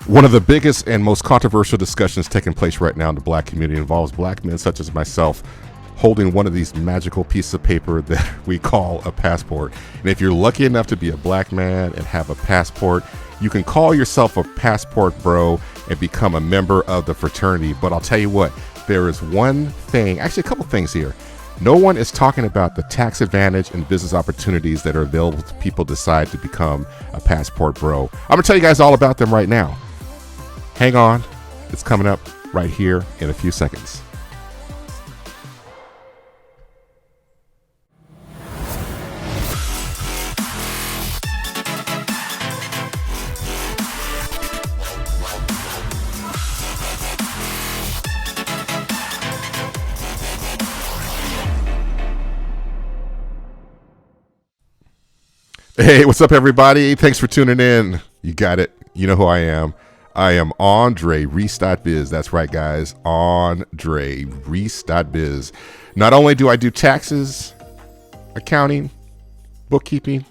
One of the biggest and most controversial discussions taking place right now in the black community involves black men such as myself holding one of these magical pieces of paper that we call a passport. And if you're lucky enough to be a black man and have a passport, you can call yourself a passport bro and become a member of the fraternity. But I'll tell you what, there is one thing, actually a couple things here. No one is talking about the tax advantage and business opportunities that are available to people decide to become a passport bro. I'm gonna tell you guys all about them right now. Hang on, it's coming up right here in a few seconds. Hey, what's up, everybody? Thanks for tuning in. You got it. You know who I am. I am Andre Reese.biz. That's right, guys. Andre Reese.biz. Not only do I do taxes, accounting, bookkeeping,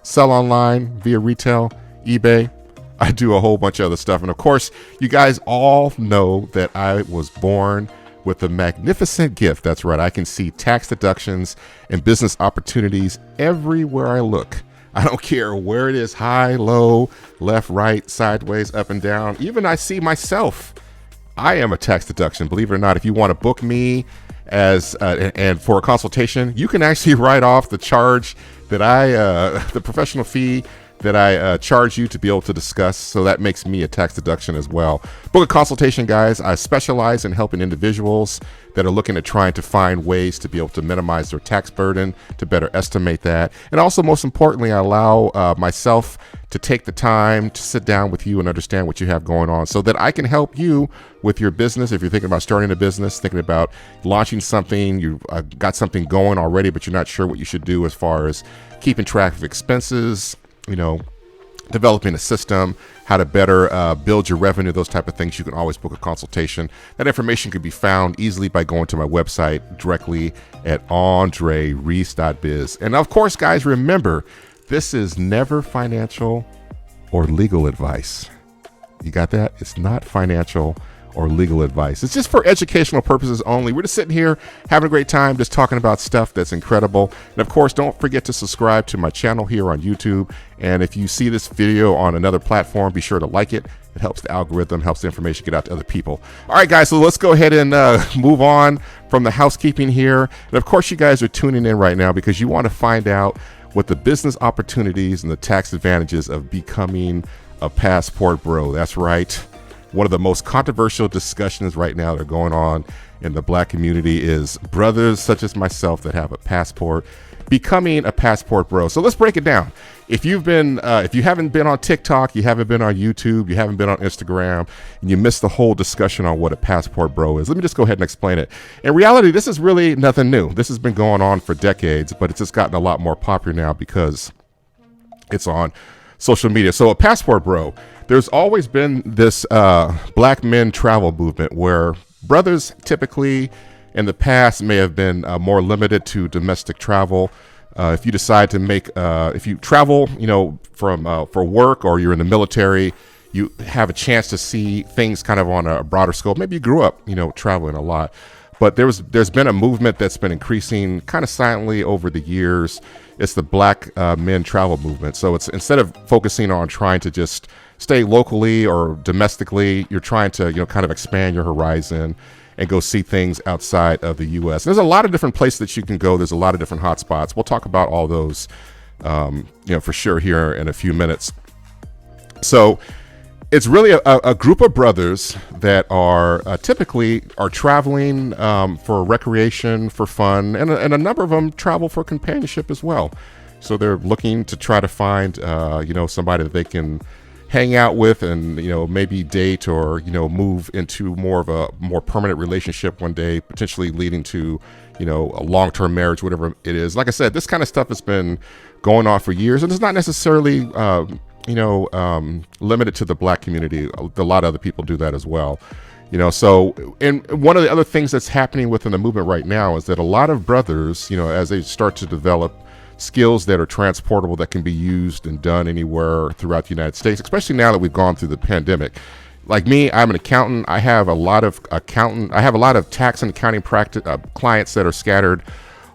sell online via retail, eBay, I do a whole bunch of other stuff. And of course, you guys all know that I was born with a magnificent gift. That's right. I can see tax deductions and business opportunities everywhere I look. I don't care where it is, high, low, left, right, sideways, up and down. Even I see myself. I am a tax deduction, believe it or not. If you want to book me as and for a consultation, you can actually write off the charge that the professional fee that I charge you to be able to discuss. So that makes me a tax deduction as well. Book a consultation, guys. I specialize in helping individuals that are looking at trying to find ways to be able to minimize their tax burden, to better estimate that. And also, most importantly, I allow myself to take the time to sit down with you and understand what you have going on so that I can help you with your business. If you're thinking about starting a business, thinking about launching something, you've got something going already, but you're not sure what you should do as far as keeping track of expenses, developing a system, how to better build your revenue, those type of things, you can always book a consultation. That information can be found easily by going to my website directly at andrereese.biz. And of course, guys, remember, this is never financial or legal advice. You got that? It's not financial or legal advice. It's just for educational purposes only. We're just sitting here having a great time, just talking about stuff that's incredible. And of course, don't forget to subscribe to my channel here on YouTube. And if you see this video on another platform, be sure to like it. It helps the algorithm, helps the information get out to other people. All right, guys, so let's go ahead and move on from the housekeeping here. And of course, you guys are tuning in right now because you want to find out what the business opportunities and the tax advantages of becoming a passport bro. That's right. One of the most controversial discussions right now that are going on in the black community is brothers such as myself that have a passport becoming a passport bro. So let's break it down. If you haven't been on TikTok, you haven't been on YouTube, you haven't been on Instagram, and you missed the whole discussion on what a passport bro is, let me just go ahead and explain it. In reality, this is really nothing new. This has been going on for decades, but it's just gotten a lot more popular now because it's on social media. So a passport bro, there's always been this black men travel movement where brothers typically in the past may have been more limited to domestic travel. If you decide to if you travel, for work or you're in the military, you have a chance to see things kind of on a broader scope. Maybe you grew up, traveling a lot. But there's been a movement that's been increasing kind of silently over the years. It's the black men travel movement. So it's instead of focusing on trying to just stay locally or domestically, you're trying to kind of expand your horizon and go see things outside of the U.S. There's a lot of different places that you can go. There's a lot of different hotspots. We'll talk about all those, for sure here in a few minutes. So it's really a group of brothers that are typically traveling for recreation, for fun, and a number of them travel for companionship as well. So they're looking to try to find, somebody that they can hang out with and, maybe date or, move into more of a more permanent relationship one day, potentially leading to, a long-term marriage, whatever it is. Like I said, this kind of stuff has been going on for years, and it's not necessarily, limited to the black community. A lot of other people do that as well. So, and one of the other things that's happening within the movement right now is that a lot of brothers, as they start to develop skills that are transportable that can be used and done anywhere throughout the United States, especially now that we've gone through the pandemic. Like me, I'm an accountant. I have a lot of tax and accounting clients that are scattered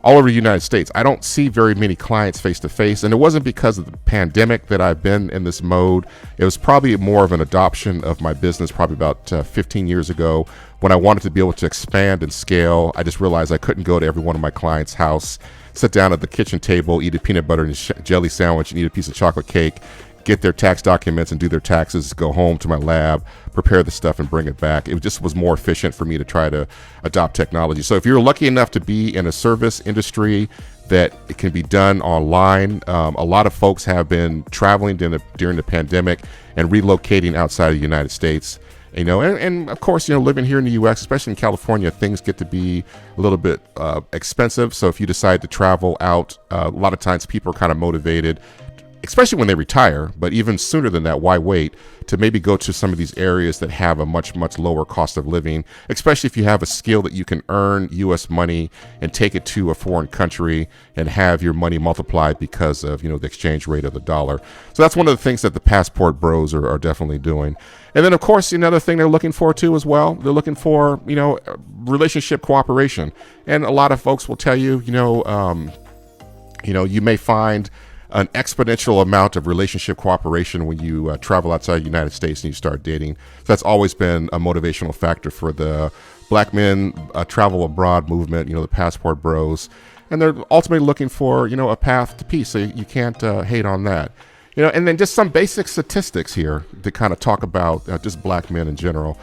all over the United States. I don't see very many clients face to face, and it wasn't because of the pandemic that I've been in this mode. It was probably more of an adoption of my business probably about 15 years ago when I wanted to be able to expand and scale. I just realized I couldn't go to every one of my clients' house, sit down at the kitchen table, eat a peanut butter and jelly sandwich and eat a piece of chocolate cake, get their tax documents and do their taxes, go home to my lab, prepare the stuff and bring it back. It just was more efficient for me to try to adopt technology. So if you're lucky enough to be in a service industry that it can be done online, a lot of folks have been traveling during the pandemic and relocating outside of the United States. And of course, living here in the U.S., especially in California, things get to be a little bit expensive. So if you decide to travel out, a lot of times people are kind of motivated, especially when they retire, but even sooner than that, why wait, to maybe go to some of these areas that have a much, much lower cost of living, especially if you have a skill that you can earn U.S. money and take it to a foreign country and have your money multiplied because of, the exchange rate of the dollar. So that's one of the things that the passport bros are definitely doing. And then, of course, another thing they're looking for, too, as well, they're looking for, relationship cooperation. And a lot of folks will tell you, you may find an exponential amount of relationship cooperation when you travel outside the United States and you start dating. So that's always been a motivational factor for the Black men travel abroad movement, the passport bros. And they're ultimately looking for, a path to peace. So you can't hate on that. And then just some basic statistics here to kind of talk about just Black men in general.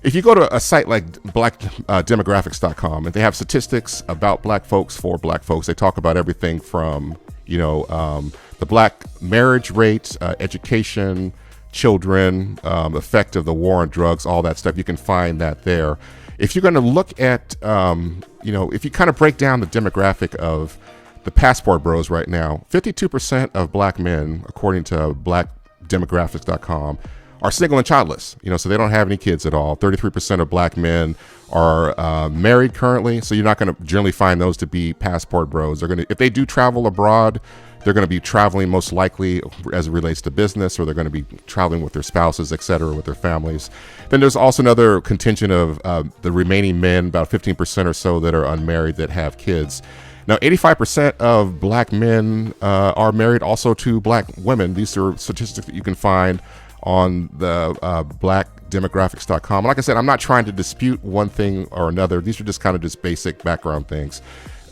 If you go to a site like blackdemographics.com, and they have statistics about Black folks for Black folks, they talk about everything from the Black marriage rate, education, children, effect of the war on drugs, all that stuff. You can find that there. If you're going to look at, if you kind of break down the demographic of the passport bros right now, 52% of Black men, according to blackdemographics.com, are single and childless, so they don't have any kids at all. 33% of Black men are married currently, so you're not going to generally find those to be passport bros. If they do travel abroad, they're going to be traveling most likely as it relates to business, or they're going to be traveling with their spouses, et cetera, with their families. Then there's also another contingent of the remaining men, about 15% or so, that are unmarried that have kids. Now, 85% of Black men are married also to Black women. These are statistics that you can find on the blackdemographics.com. And like I said, I'm not trying to dispute one thing or another. These are just kind of just basic background things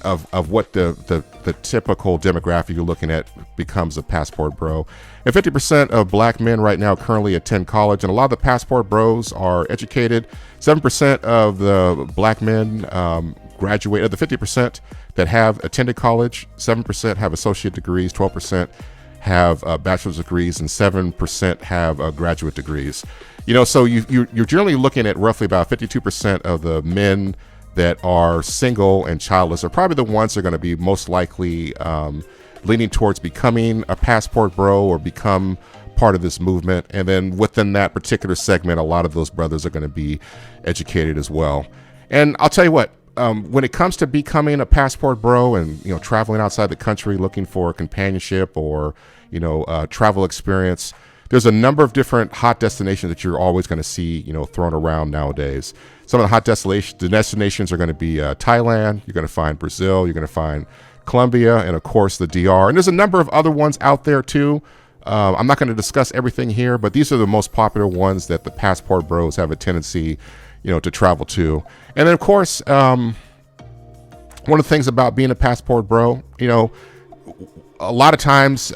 of what the typical demographic you're looking at becomes a passport bro. And 50% of Black men right now currently attend college, and a lot of the passport bros are educated. 7% of the Black men graduate. Of the 50% that have attended college, 7% have associate degrees, 12% have bachelor's degrees, and 7% have graduate degrees. So you're generally looking at roughly about 52% of the men that are single and childless are probably the ones that are going to be most likely leaning towards becoming a passport bro or become part of this movement. And then within that particular segment, a lot of those brothers are going to be educated as well. And I'll tell you what, when it comes to becoming a passport bro and traveling outside the country looking for companionship or travel experience, there's a number of different hot destinations that you're always going to see thrown around nowadays. Some of the hot destinations are going to be Thailand. You're going to find Brazil. You're going to find Colombia, and of course the DR. And there's a number of other ones out there too. I'm not going to discuss everything here, but these are the most popular ones that the passport bros have a tendency to travel to. And then, of course, one of the things about being a passport bro, a lot of times,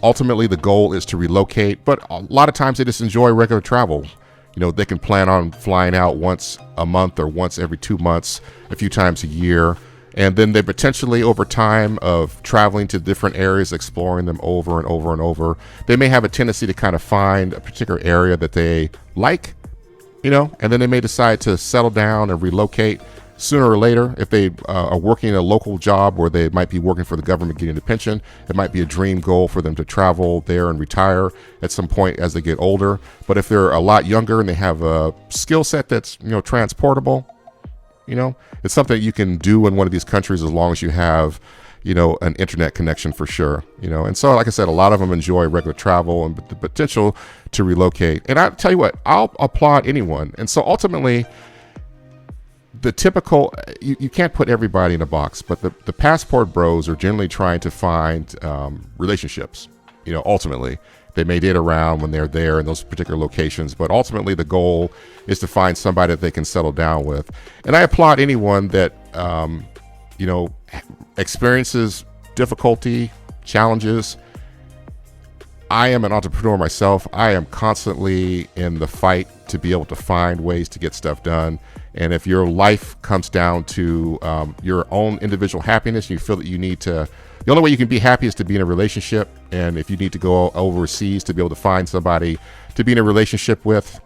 ultimately the goal is to relocate, but a lot of times they just enjoy regular travel. They can plan on flying out once a month or once every 2 months, a few times a year. And then they potentially, over time of traveling to different areas, exploring them over and over and over, they may have a tendency to kind of find a particular area that they like, and then they may decide to settle down and relocate sooner or later. If they are working a local job where they might be working for the government getting a pension, it might be a dream goal for them to travel there and retire at some point as they get older. But if they're a lot younger and they have a skill set that's transportable, it's something you can do in one of these countries as long as you have an internet connection for sure, And so, like I said, a lot of them enjoy regular travel and the potential to relocate. And I tell you what, I'll applaud anyone. And so ultimately, the typical, you can't put everybody in a box, but the passport bros are generally trying to find relationships. Ultimately, they may date around when they're there in those particular locations, but ultimately the goal is to find somebody that they can settle down with. And I applaud anyone that, experiences difficulty, challenges. I am an entrepreneur myself. I am constantly in the fight to be able to find ways to get stuff done. And if your life comes down to your own individual happiness, and you feel that you need to, the only way you can be happy is to be in a relationship. And if you need to go overseas to be able to find somebody to be in a relationship with,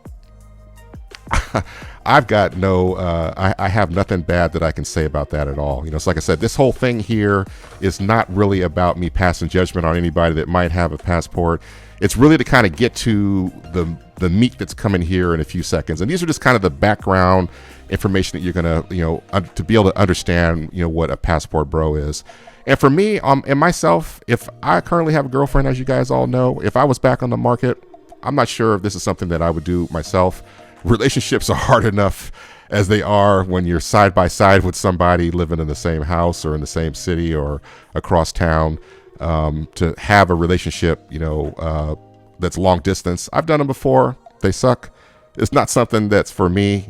I've got I have nothing bad that I can say about that at all. So like I said, this whole thing here is not really about me passing judgment on anybody that might have a passport. It's really to kind of get to the meat that's coming here in a few seconds. And these are just kind of the background information that you're going to, to be able to understand, what a passport bro is. And for me, and myself, if I currently have a girlfriend, as you guys all know, if I was back on the market, I'm not sure if this is something that I would do myself. Relationships are hard enough as they are when you're side by side with somebody living in the same house or in the same city or across town. To have a relationship, that's long distance. I've done them before. They suck. It's not something that's for me,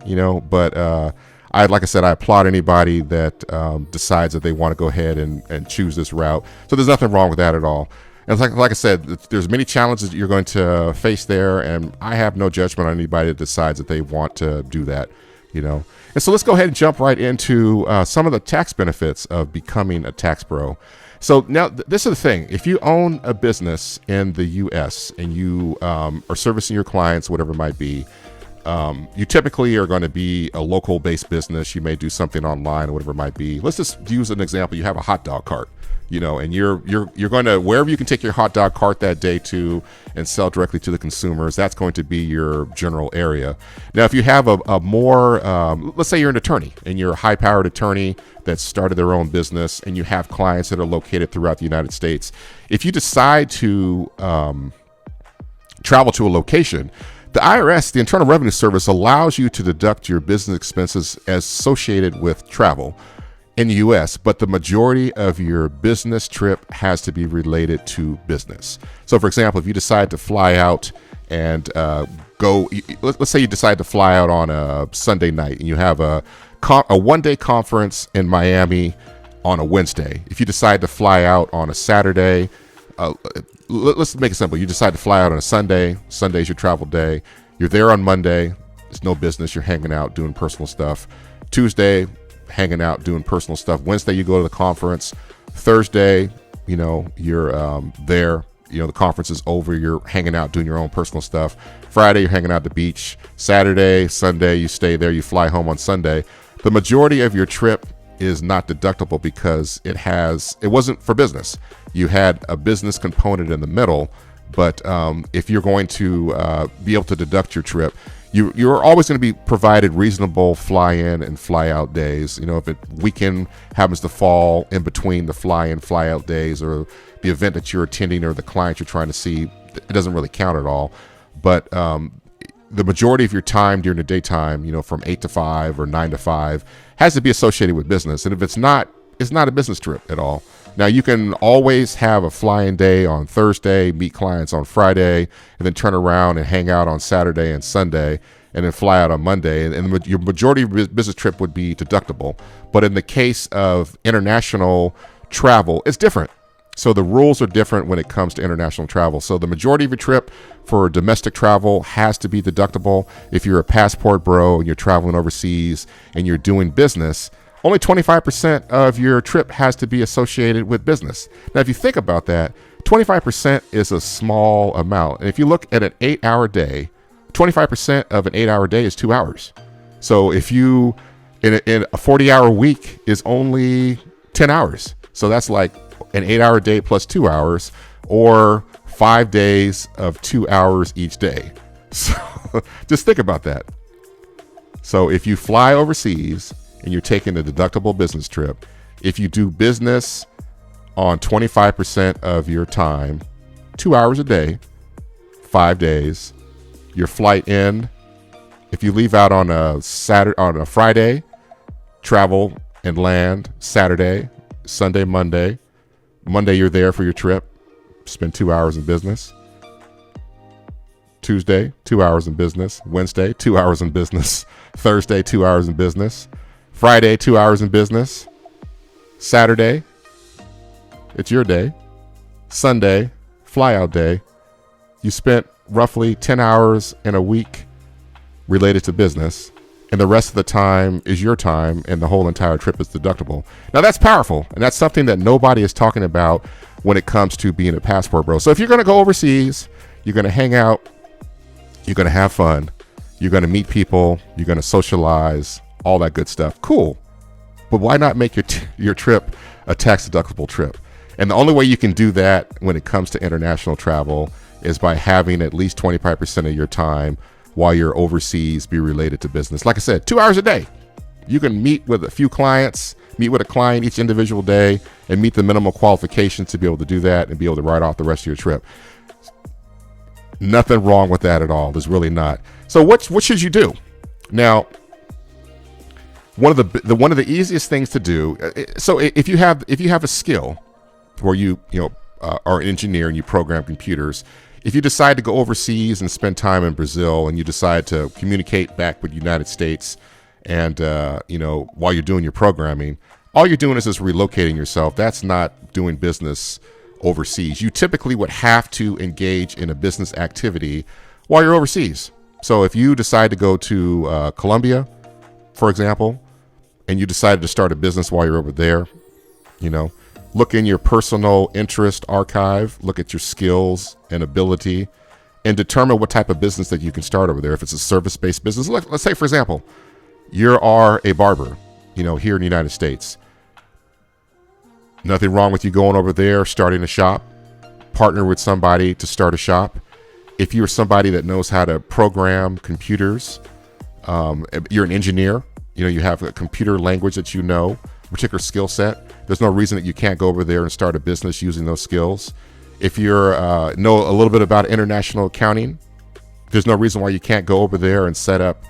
but like I said, I applaud anybody that decides that they want to go ahead and choose this route. So there's nothing wrong with that at all. And like I said, there's many challenges that you're going to face there, and I have no judgment on anybody that decides that they want to do that, And so let's go ahead and jump right into some of the tax benefits of becoming a tax bro. So now this is the thing. If you own a business in the U.S. and you are servicing your clients, whatever it might be, you typically are going to be a local-based business. You may do something online or whatever it might be. Let's just use an example. You have a hot dog cart. And you're going to, wherever you can take your hot dog cart that day to and sell directly to the consumers, that's going to be your general area. Now, if you have a more, let's say you're an attorney and you're a high-powered attorney that started their own business and you have clients that are located throughout the United States, if you decide to travel to a location, the IRS, the Internal Revenue Service, allows you to deduct your business expenses associated with travel in the U.S., but the majority of your business trip has to be related to business. So, for example, if you decide to fly out and let's say you decide to fly out on a Sunday night and you have a one-day conference in Miami on a Wednesday. If you decide to fly out on a Saturday, let's make it simple. You decide to fly out on a Sunday. Sunday's your travel day. You're there on Monday. It's no business. You're hanging out, doing personal stuff. Tuesday, hanging out, doing personal stuff. Wednesday, you go to the conference. Thursday, you're there. The conference is over. You're hanging out, doing your own personal stuff. Friday, you're hanging out at the beach. Saturday, Sunday, you stay there. You fly home on Sunday. The majority of your trip is not deductible because it wasn't for business. You had a business component in the middle, but if you're going to be able to deduct your trip, you're always going to be provided reasonable fly-in and fly-out days. If a weekend happens to fall in between the fly-in, fly-out days, or the event that you're attending or the client you're trying to see, it doesn't really count at all. But the majority of your time during the daytime, from 8 to 5 or 9 to 5, has to be associated with business. And if it's not a business trip at all. Now, you can always have a fly-in day on Thursday, meet clients on Friday, and then turn around and hang out on Saturday and Sunday, and then fly out on Monday. And your majority of your business trip would be deductible. But in the case of international travel, it's different. So the rules are different when it comes to international travel. So the majority of your trip for domestic travel has to be deductible. If you're a passport bro and you're traveling overseas and you're doing business, only 25% of your trip has to be associated with business. Now, if you think about that, 25% is a small amount. And if you look at an 8-hour day, 25% of an 8-hour day is 2 hours. So if you, in a 40-hour week is only 10 hours. So that's like an 8-hour day plus 2 hours, or 5 days of 2 hours each day. So just think about that. So if you fly overseas and you're taking a deductible business trip, if you do business on 25% of your time, 2 hours a day, 5 days. Your flight in, if you leave out on a Friday, travel and land Saturday, Sunday, Monday. Monday you're there for your trip, spend 2 hours in business. Tuesday, 2 hours in business. Wednesday, 2 hours in business. Thursday, 2 hours in business. Friday, 2 hours in business. Saturday, it's your day. Sunday, fly out day. You spent roughly 10 hours in a week related to business, and the rest of the time is your time, and the whole entire trip is deductible. Now that's powerful, and that's something that nobody is talking about when it comes to being a passport bro. So if you're going to go overseas, you're going to hang out, you're going to have fun, you're going to meet people, you're going to socialize, all that good stuff. Cool. But why not make your trip a tax-deductible trip? And the only way you can do that when it comes to international travel is by having at least 25% of your time while you're overseas be related to business. Like I said, 2 hours a day. You can meet with a few clients, meet with a client each individual day, and meet the minimal qualifications to be able to do that and be able to write off the rest of your trip. Nothing wrong with that at all. There's really not. So what should you do? Now, one of the easiest things to do. So if you have a skill where you are an engineer and you program computers, if you decide to go overseas and spend time in Brazil and you decide to communicate back with the United States and while you're doing your programming, all you're doing is just relocating yourself. That's not doing business overseas. You typically would have to engage in a business activity while you're overseas. So if you decide to go to Colombia, for example, and you decided to start a business while you're over there, look in your personal interest archive, look at your skills and ability, and determine what type of business that you can start over there. If it's a service-based business, let's say, for example, you are a barber, here in the United States. Nothing wrong with you going over there, starting a shop, partner with somebody to start a shop. If you're somebody that knows how to program computers, you're an engineer, you have a computer language that a particular skill set, there's no reason that you can't go over there and start a business using those skills. If you know a little bit about international accounting, there's no reason why you can't go over there and set up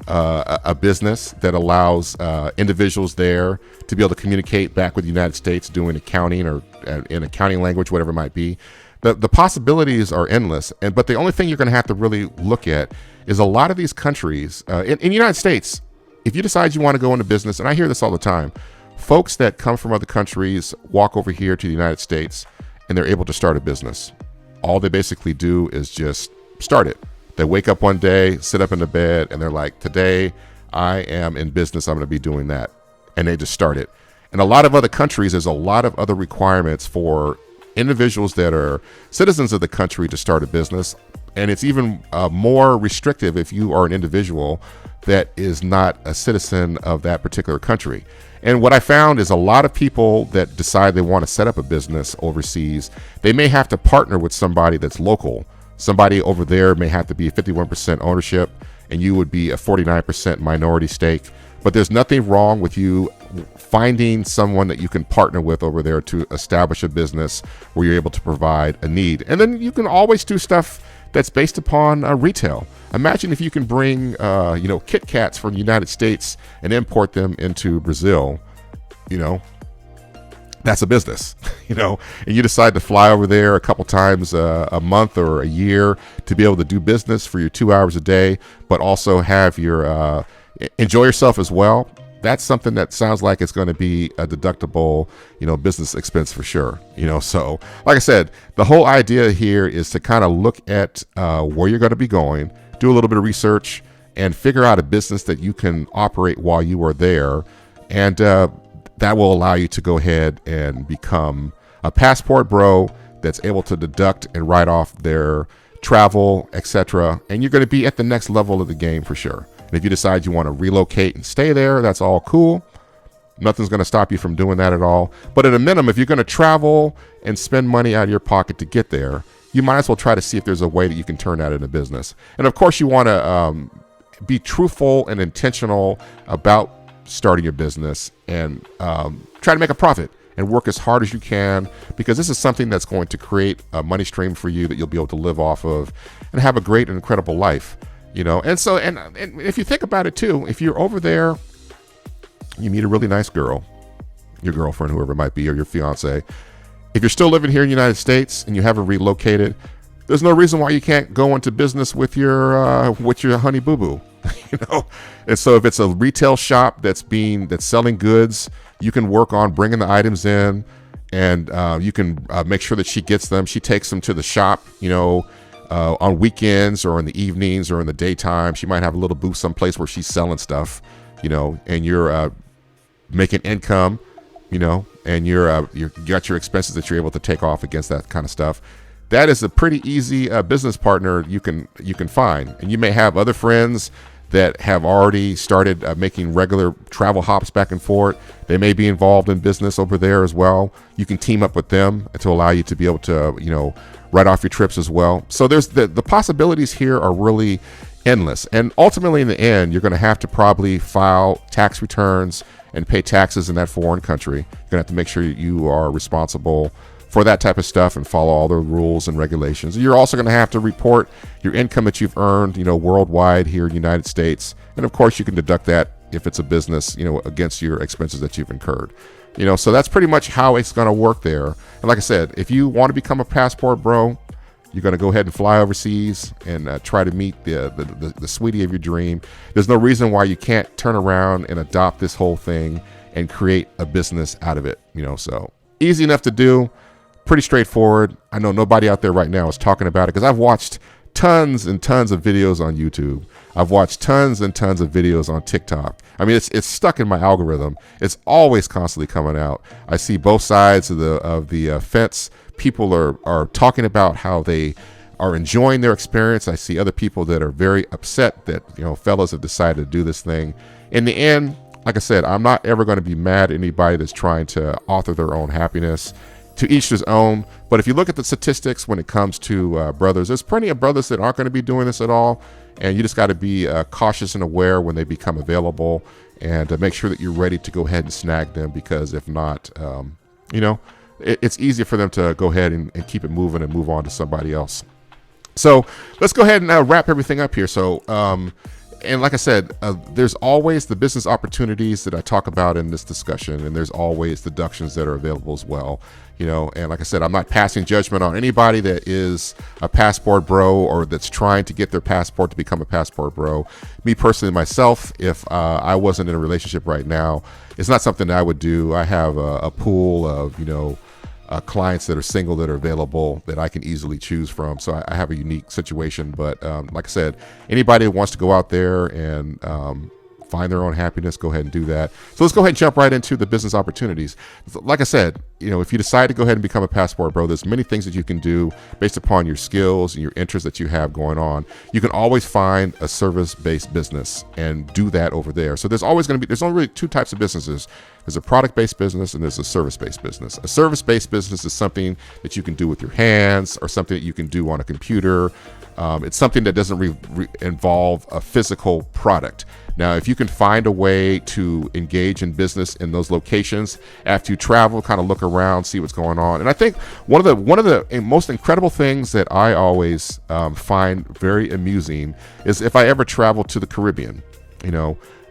a business that allows individuals there to be able to communicate back with the United States doing accounting or in accounting language, whatever it might be. The possibilities are endless, but the only thing you're going to have to really look at is a lot of these countries in the United States. If you decide you want to go into business, and I hear this all the time, folks that come from other countries walk over here to the United States and they're able to start a business. All they basically do is just start it. They wake up one day, sit up in the bed, and they're like, today I am in business, I'm going to be doing that. And they just start it. In a lot of other countries, there's a lot of other requirements for individuals that are citizens of the country to start a business. And it's even more restrictive if you are an individual that is not a citizen of that particular country. And what I found is a lot of people that decide they want to set up a business overseas, they may have to partner with somebody that's local. Somebody over there may have to be 51% ownership and you would be a 49% minority stake. But there's nothing wrong with you finding someone that you can partner with over there to establish a business where you're able to provide a need. And then you can always do stuff that's based upon retail. Imagine if you can bring, Kit Kats from the United States and import them into Brazil, that's a business, and you decide to fly over there a couple times a month or a year to be able to do business for your 2 hours a day, but also have your, enjoy yourself as well. That's something that sounds like it's going to be a deductible, business expense for sure. So like I said, the whole idea here is to kind of look at where you're going to be going, do a little bit of research, and figure out a business that you can operate while you are there. And that will allow you to go ahead and become a passport bro that's able to deduct and write off their travel, etc. And you're going to be at the next level of the game for sure. And if you decide you want to relocate and stay there, that's all cool. Nothing's going to stop you from doing that at all. But at a minimum, if you're going to travel and spend money out of your pocket to get there, you might as well try to see if there's a way that you can turn that into business. And of course, you want to be truthful and intentional about starting your business and try to make a profit and work as hard as you can, because this is something that's going to create a money stream for you that you'll be able to live off of and have a great and incredible life. And so, and if you think about it too, if you're over there, you meet a really nice girl, your girlfriend, whoever it might be, or your fiance. If you're still living here in the United States and you haven't relocated, there's no reason why you can't go into business with your honey boo boo. And so if it's a retail shop that's selling goods, you can work on bringing the items in, and you can make sure that she gets them. She takes them to the shop, on weekends or in the evenings or in the daytime. She might have a little booth someplace where she's selling stuff, and you're making income, and you got your expenses that you're able to take off against that kind of stuff. That is a pretty easy business partner you can find. And you may have other friends that have already started making regular travel hops back and forth. They may be involved in business over there as well. You can team up with them to allow you to be able to, write off your trips as well. So there's the possibilities here are really endless. And ultimately, in the end, you're going to have to probably file tax returns and pay taxes in that foreign country. You're going to have to make sure you are responsible for that type of stuff and follow all the rules and regulations. You're also going to have to report your income that you've earned, worldwide here in the United States. And of course, you can deduct that if it's a business, against your expenses that you've incurred. So that's pretty much how it's going to work there. And like I said, if you want to become a passport bro, you're going to go ahead and fly overseas and try to meet the sweetie of your dream. There's no reason why you can't turn around and adopt this whole thing and create a business out of it. So easy enough to do. Pretty straightforward. I know nobody out there right now is talking about it, because I've watched tons and tons of videos on YouTube. I've watched tons and tons of videos on TikTok. I mean, it's stuck in my algorithm. It's always constantly coming out. I see both sides of the fence. People are talking about how they are enjoying their experience. I see other people that are very upset that fellas have decided to do this thing. In the end, like I said, I'm not ever going to be mad at anybody that's trying to author their own happiness. To each his own. But if you look at the statistics when it comes to brothers, there's plenty of brothers that aren't going to be doing this at all. And you just got to be cautious and aware when they become available, and make sure that you're ready to go ahead and snag them, because if not, it's easier for them to go ahead and keep it moving and move on to somebody else. So let's go ahead and wrap everything up here. So, and like I said, there's always the business opportunities that I talk about in this discussion, and there's always deductions that are available as well. And like I said, I'm not passing judgment on anybody that is a passport bro or that's trying to get their passport to become a passport bro. Me personally, myself, if I wasn't in a relationship right now, it's not something that I would do. I have a pool of, clients that are single that are available that I can easily choose from. So I have a unique situation. But like I said, anybody who wants to go out there and find their own happiness, go ahead and do that. So let's go ahead and jump right into the business opportunities. Like I said, if you decide to go ahead and become a passport bro, there's many things that you can do based upon your skills and your interests that you have going on. You can always find a service-based business and do that over there. So there's only really two types of businesses. There's a product-based business and there's a service-based business. A service-based business is something that you can do with your hands or something that you can do on a computer. It's something that doesn't involve a physical product. Now, if you can find a way to engage in business in those locations after you travel, kind of look around, see what's going on. And I think one of the most incredible things that I always find very amusing is if I ever travel to the Caribbean,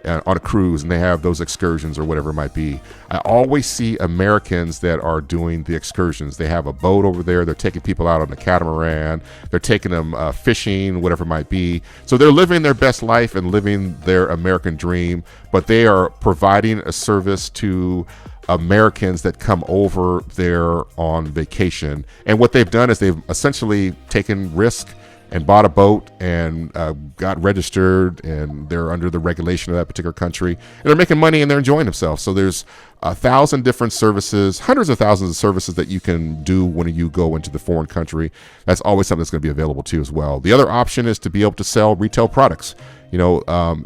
on a cruise, and they have those excursions or whatever it might be. I always see Americans that are doing the excursions. They have a boat over there. They're taking people out on the catamaran. They're taking them fishing, whatever it might be. So they're living their best life and living their American dream, but they are providing a service to Americans that come over there on vacation. And what they've done is they've essentially taken risk and bought a boat and got registered, and they're under the regulation of that particular country, and they're making money and they're enjoying themselves. So there's 1,000 different services, hundreds of thousands of services that you can do when you go into the foreign country. That's always something that's going to be available to you as well. The other option is to be able to sell retail products. The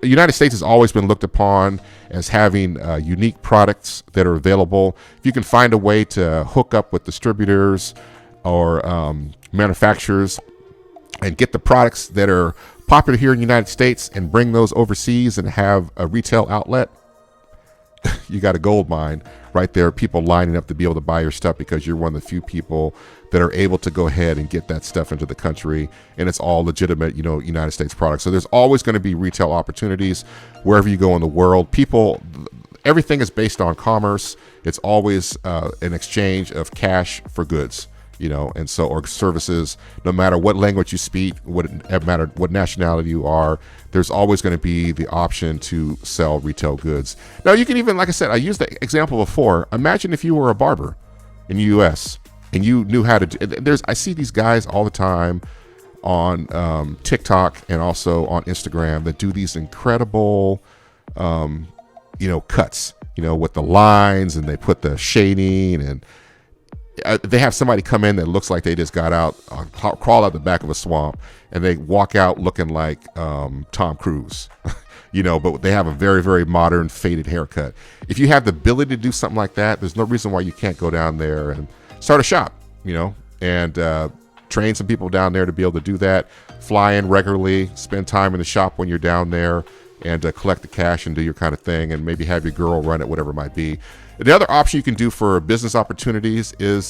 United States has always been looked upon as having unique products that are available. If you can find a way to hook up with distributors or manufacturers and get the products that are popular here in the United States and bring those overseas and have a retail outlet, you got a gold mine right there. People lining up to be able to buy your stuff because you're one of the few people that are able to go ahead and get that stuff into the country, and it's all legitimate, United States products. So there's always going to be retail opportunities wherever you go in the world. Everything is based on commerce. It's always an exchange of cash for goods, and so, or services. No matter what language you speak, no matter what nationality you are, there's always going to be the option to sell retail goods. Now, you can even, like I said, I used the example before. Imagine if you were a barber in the U.S. and you knew how to I see these guys all the time on TikTok and also on Instagram that do these incredible, cuts, with the lines, and they put the shading, and they have somebody come in that looks like they just got out, crawl out the back of a swamp, and they walk out looking like Tom Cruise, but they have a very, very modern faded haircut. If you have the ability to do something like that, there's no reason why you can't go down there and start a shop, and train some people down there to be able to do that. Fly in regularly, spend time in the shop when you're down there, and collect the cash and do your kind of thing, and maybe have your girl run it, whatever it might be. The other option you can do for business opportunities is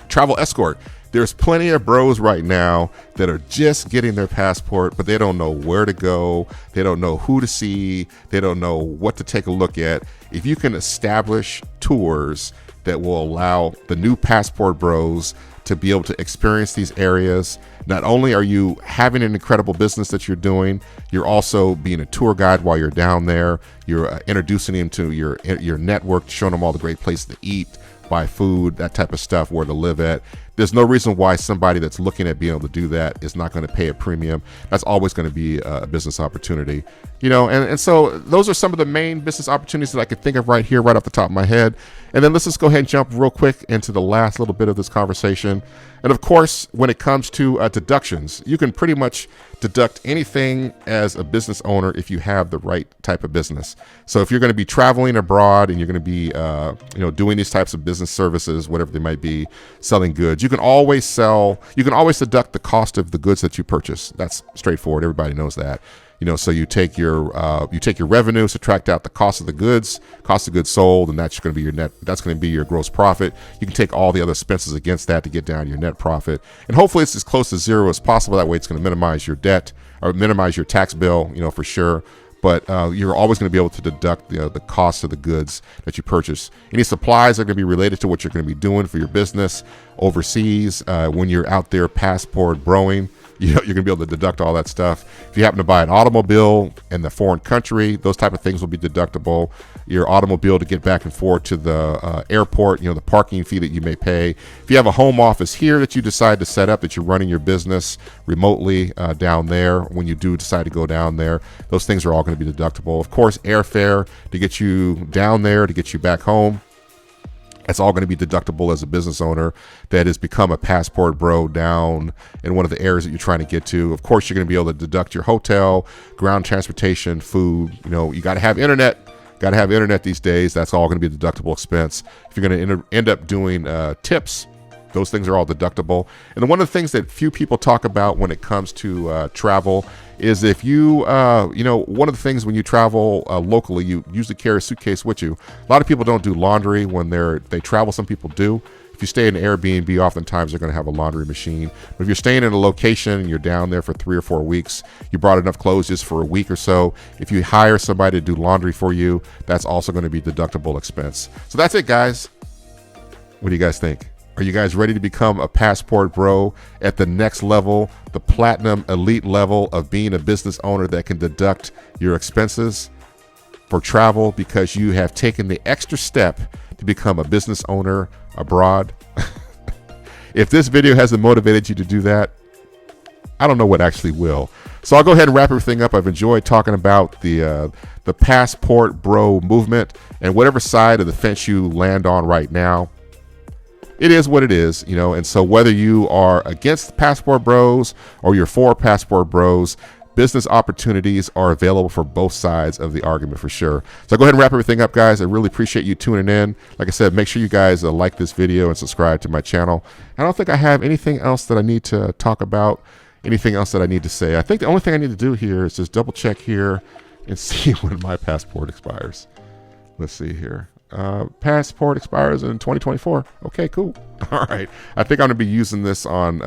travel escort. There's plenty of bros right now that are just getting their passport, but they don't know where to go. They don't know who to see. They don't know what to take a look at. If you can establish tours that will allow the new passport bros to be able to experience these areas, not only are you having an incredible business that you're doing, you're also being a tour guide while you're down there. You're introducing them to your network, showing them all the great places to eat, buy food, that type of stuff, where to live at. There's no reason why somebody that's looking at being able to do that is not going to pay a premium. That's always going to be a business opportunity, and so those are some of the main business opportunities that I could think of right here, right off the top of my head. And then let's just go ahead and jump real quick into the last little bit of this conversation. And of course, when it comes to deductions, you can pretty much deduct anything as a business owner if you have the right type of business. So if you're going to be traveling abroad and you're going to be, doing these types of business services, whatever they might be, selling goods, you can always deduct the cost of the goods that you purchase. That's straightforward. Everybody knows that. So you take your revenue, subtract out the cost of goods sold, and that's going to be your net. That's going to be your gross profit. You can take all the other expenses against that to get down your net profit, and hopefully it's as close to zero as possible. That way, it's going to minimize your debt or minimize your tax bill, for sure. But you're always going to be able to deduct the cost of the goods that you purchase. Any supplies are going to be related to what you're going to be doing for your business overseas when you're out there passport broing. You're going to be able to deduct all that stuff. If you happen to buy an automobile in the foreign country, those type of things will be deductible. Your automobile to get back and forth to the airport, the parking fee that you may pay. If you have a home office here that you decide to set up, that you're running your business remotely down there, when you do decide to go down there, those things are all going to be deductible. Of course, airfare to get you down there, to get you back home, it's all going to be deductible as a business owner that has become a passport bro down in one of the areas that you're trying to get to. Of course, you're going to be able to deduct your hotel, ground transportation, food. You got to have internet. Got to have internet these days. That's all going to be a deductible expense. If you're going to end up doing tips, those things are all deductible. And one of the things that few people talk about when it comes to travel is if you, one of the things when you travel locally, you usually carry a suitcase with you. A lot of people don't do laundry when they travel. Some people do. If you stay in an Airbnb, oftentimes they're going to have a laundry machine. But if you're staying in a location and you're down there for 3 or 4 weeks, you brought enough clothes just for a week or so. If you hire somebody to do laundry for you, that's also going to be deductible expense. So that's it, guys. What do you guys think? Are you guys ready to become a passport bro at the next level, the platinum elite level of being a business owner that can deduct your expenses for travel because you have taken the extra step to become a business owner abroad? If this video hasn't motivated you to do that, I don't know what actually will. So I'll go ahead and wrap everything up. I've enjoyed talking about the passport bro movement, and whatever side of the fence you land on right now, it is what it is, and so whether you are against passport bros or you're for passport bros, business opportunities are available for both sides of the argument for sure. So I'll go ahead and wrap everything up, guys. I really appreciate you tuning in. Like I said, make sure you guys like this video and subscribe to my channel. I don't think I have anything else that I need to talk about, anything else that I need to say. I think the only thing I need to do here is just double check here and see when my passport expires. Let's see here. Passport expires in 2024. Okay, cool. All right. I think I'm going to be using this on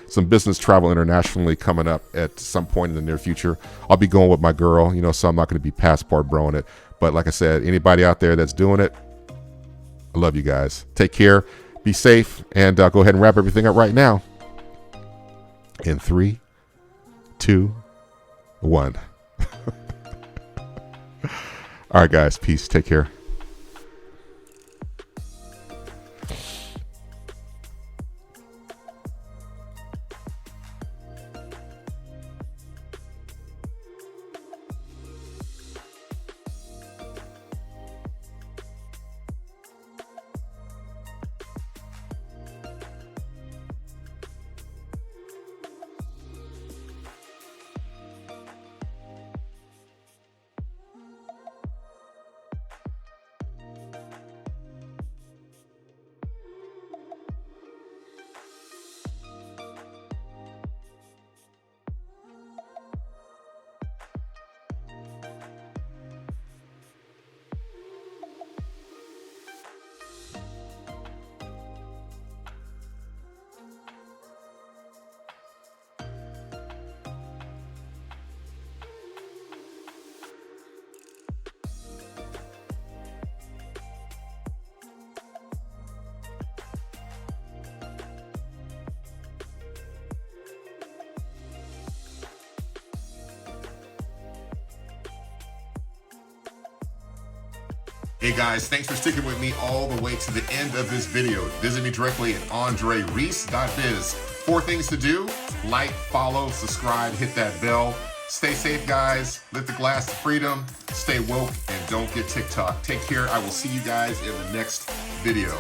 some business travel internationally coming up at some point in the near future. I'll be going with my girl, so I'm not going to be passport broing it. But like I said, anybody out there that's doing it, I love you guys. Take care. Be safe. And go ahead and wrap everything up right now. In 3, 2, 1. All right, guys. Peace. Take care. Hey guys, thanks for sticking with me all the way to the end of this video. Visit me directly at andrereese.biz. 4 things to do: like, follow, subscribe, hit that bell. Stay safe, guys. Lift the glass of freedom. Stay woke and don't get TikTok. Take care. I will see you guys in the next video.